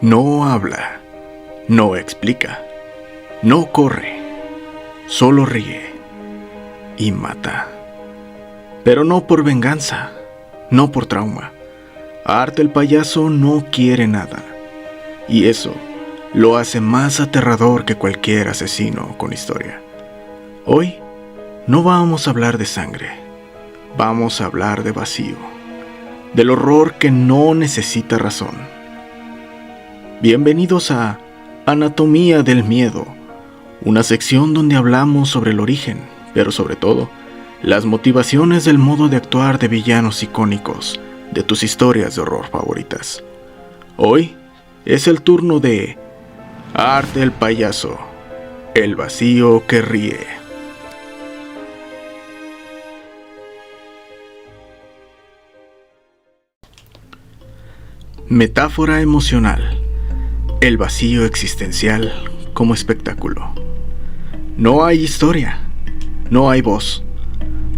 No habla, no explica, no corre, solo ríe y mata. Pero no por venganza, no por trauma. Art el payaso no quiere nada, y eso lo hace más aterrador que cualquier asesino con historia. Hoy no vamos a hablar de sangre, vamos a hablar de vacío, del horror que no necesita razón. Bienvenidos a Anatomía del Miedo, una sección donde hablamos sobre el origen, pero sobre todo, las motivaciones del modo de actuar de villanos icónicos de tus historias de horror favoritas. Hoy es el turno de Art el payaso, el vacío que ríe. Metáfora emocional. El vacío existencial como espectáculo. No hay historia, no hay voz,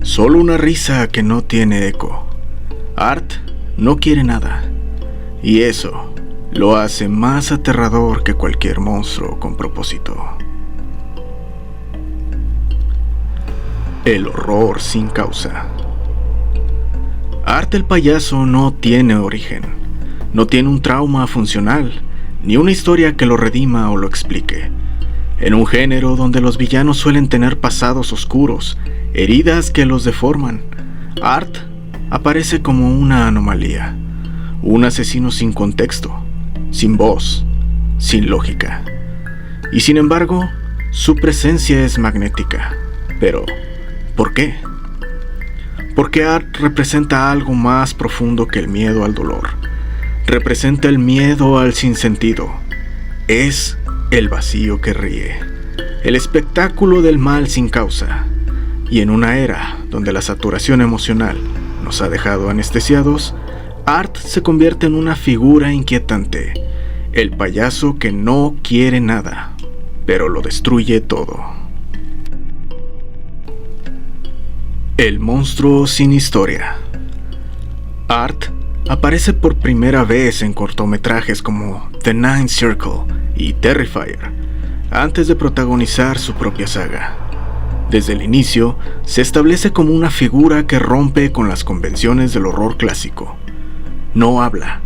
solo una risa que no tiene eco. Art no quiere nada, y eso lo hace más aterrador que cualquier monstruo con propósito. El horror sin causa. Art el payaso no tiene origen, no tiene un trauma funcional, ni una historia que lo redima o lo explique. En un género donde los villanos suelen tener pasados oscuros, heridas que los deforman, Art aparece como una anomalía, un asesino sin contexto, sin voz, sin lógica. Y sin embargo, su presencia es magnética. Pero, ¿por qué? Porque Art representa algo más profundo que el miedo al dolor. Representa el miedo al sinsentido. Es el vacío que ríe, el espectáculo del mal sin causa. Y en una era donde la saturación emocional nos ha dejado anestesiados, Art se convierte en una figura inquietante, el payaso que no quiere nada, pero lo destruye todo. El monstruo sin historia. Art aparece por primera vez en cortometrajes como The Ninth Circle y Terrifier, antes de protagonizar su propia saga. Desde el inicio, se establece como una figura que rompe con las convenciones del horror clásico. No habla,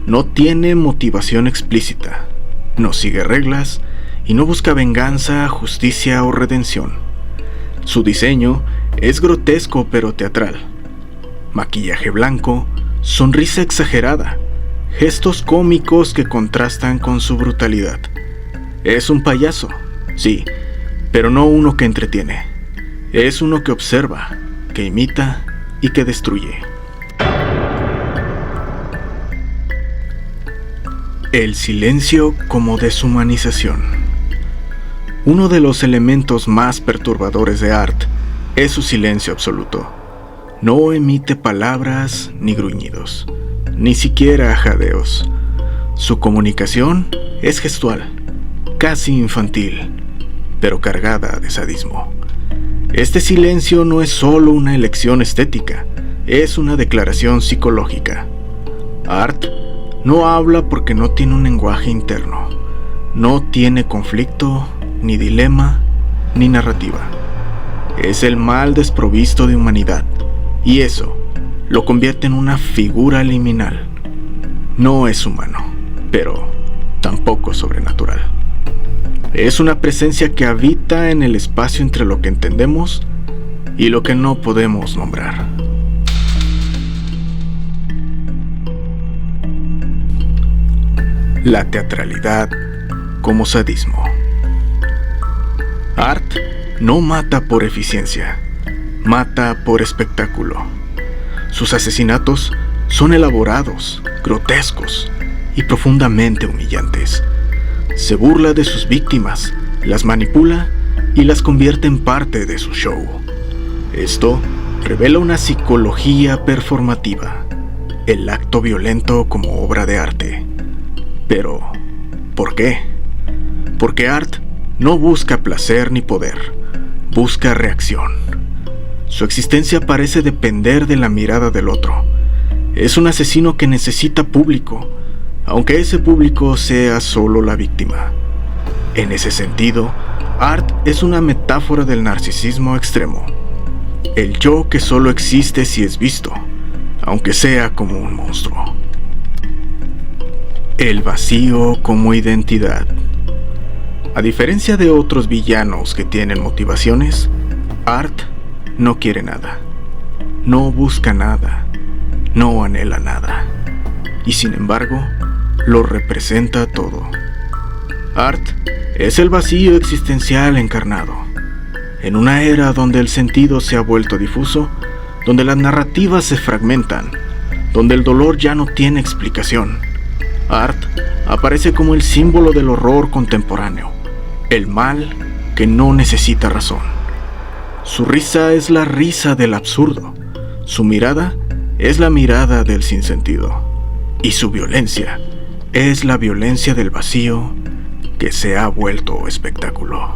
no tiene motivación explícita, no sigue reglas y no busca venganza, justicia o redención. Su diseño es grotesco pero teatral. Maquillaje blanco, sonrisa exagerada, gestos cómicos que contrastan con su brutalidad. Es un payaso, sí, pero no uno que entretiene. Es uno que observa, que imita y que destruye. El silencio como deshumanización. Uno de los elementos más perturbadores de Art es su silencio absoluto. No emite palabras ni gruñidos, ni siquiera jadeos. Su comunicación es gestual, casi infantil, pero cargada de sadismo. Este silencio no es solo una elección estética, es una declaración psicológica. Art no habla porque no tiene un lenguaje interno, no tiene conflicto, ni dilema, ni narrativa. Es el mal desprovisto de humanidad. Y eso lo convierte en una figura liminal. No es humano, pero tampoco sobrenatural. Es una presencia que habita en el espacio entre lo que entendemos y lo que no podemos nombrar. La teatralidad como sadismo. Art no mata por eficiencia, mata por espectáculo. Sus asesinatos son elaborados, grotescos y profundamente humillantes. Se burla de sus víctimas, las manipula y las convierte en parte de su show. Esto revela una psicología performativa, el acto violento como obra de arte. Pero, ¿por qué? Porque Art no busca placer ni poder, busca reacción. Su existencia parece depender de la mirada del otro. Es un asesino que necesita público, aunque ese público sea solo la víctima. En ese sentido, art es una metáfora del narcisismo extremo. El yo que solo existe si es visto, aunque sea como un monstruo. El vacío como identidad. A diferencia de otros villanos que tienen motivaciones, Art no quiere nada, no busca nada, no anhela nada, y sin embargo, lo representa todo. Art es el vacío existencial encarnado. En una era donde el sentido se ha vuelto difuso, donde las narrativas se fragmentan, donde el dolor ya no tiene explicación, Art aparece como el símbolo del horror contemporáneo, el mal que no necesita razón. Su risa es la risa del absurdo, su mirada es la mirada del sinsentido, y su violencia es la violencia del vacío que se ha vuelto espectáculo.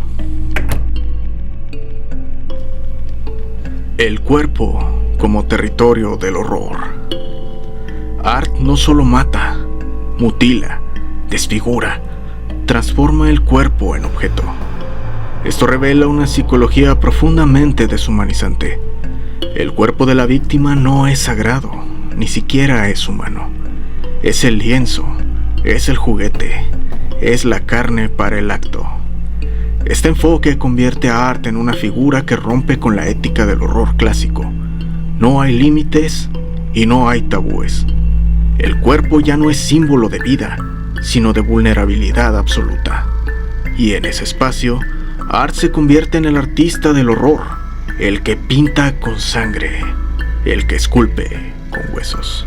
El cuerpo como territorio del horror. Art no solo mata, mutila, desfigura, transforma el cuerpo en objeto. Esto revela una psicología profundamente deshumanizante. El cuerpo de la víctima no es sagrado, ni siquiera es humano. Es el lienzo, es el juguete, es la carne para el acto. Este enfoque convierte a Art en una figura que rompe con la ética del horror clásico. No hay límites y no hay tabúes. El cuerpo ya no es símbolo de vida, sino de vulnerabilidad absoluta. Y en ese espacio, Art se convierte en el artista del horror, el que pinta con sangre, el que esculpe con huesos.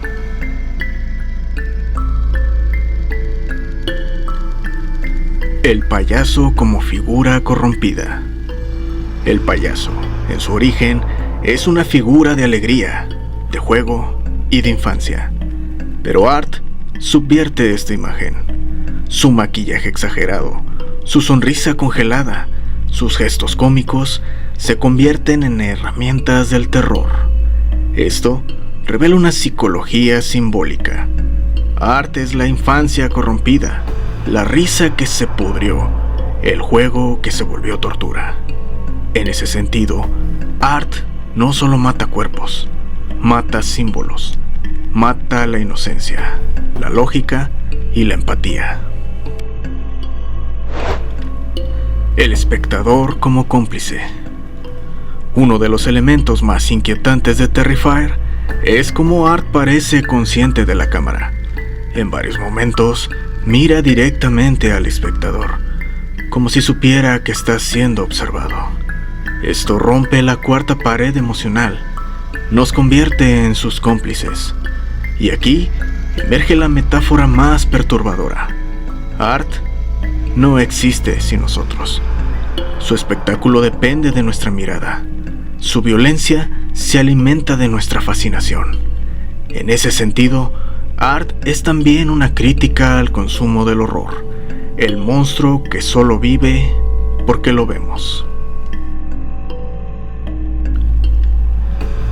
El payaso como figura corrompida. El payaso, en su origen, es una figura de alegría, de juego y de infancia. Pero Art subvierte esta imagen. Su maquillaje exagerado, su sonrisa congelada, sus gestos cómicos se convierten en herramientas del terror. Esto revela una psicología simbólica. Art es la infancia corrompida, la risa que se pudrió, el juego que se volvió tortura. En ese sentido, Art no solo mata cuerpos, mata símbolos, mata la inocencia, la lógica y la empatía. El espectador como cómplice. Uno de los elementos más inquietantes de Terrifier es cómo Art parece consciente de la cámara. En varios momentos, mira directamente al espectador, como si supiera que está siendo observado. Esto rompe la cuarta pared emocional, nos convierte en sus cómplices. Y aquí emerge la metáfora más perturbadora. Art no existe sin nosotros. Su espectáculo depende de nuestra mirada. Su violencia se alimenta de nuestra fascinación. En ese sentido, Art es también una crítica al consumo del horror, el monstruo que solo vive porque lo vemos.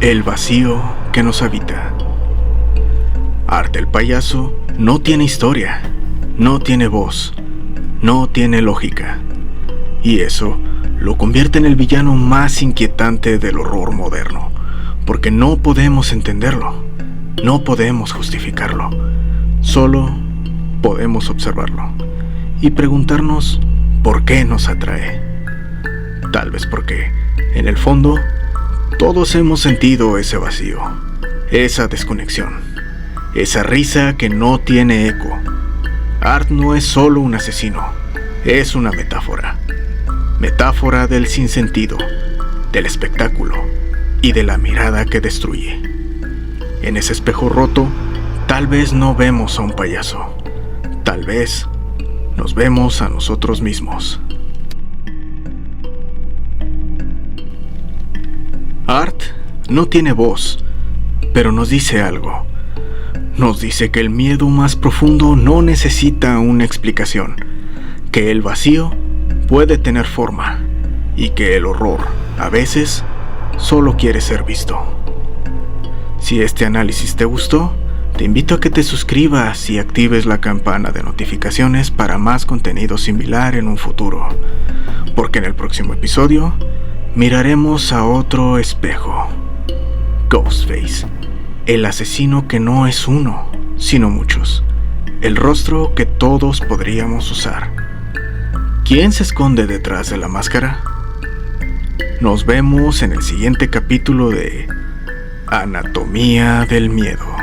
El vacío que nos habita. Art el payaso no tiene historia, no tiene voz, no tiene lógica. Y eso lo convierte en el villano más inquietante del horror moderno, porque no podemos entenderlo, no podemos justificarlo, solo podemos observarlo y preguntarnos por qué nos atrae. Tal vez porque, en el fondo, todos hemos sentido ese vacío, esa desconexión, esa risa que no tiene eco. Art no es solo un asesino, es una metáfora. Metáfora del sinsentido, del espectáculo y de la mirada que destruye. En ese espejo roto, tal vez no vemos a un payaso, tal vez nos vemos a nosotros mismos. Art no tiene voz, pero nos dice algo. Nos dice que el miedo más profundo no necesita una explicación, que el vacío puede tener forma y que el horror, a veces, solo quiere ser visto. Si este análisis te gustó, Te invito a que te suscribas y actives la campana de notificaciones para más contenido similar en un futuro, porque en el próximo episodio miraremos a otro espejo. Ghostface, el asesino que no es uno, sino muchos, el rostro que todos podríamos usar. ¿Quién se esconde detrás de la máscara? Nos vemos en el siguiente capítulo de Anatomía del Miedo.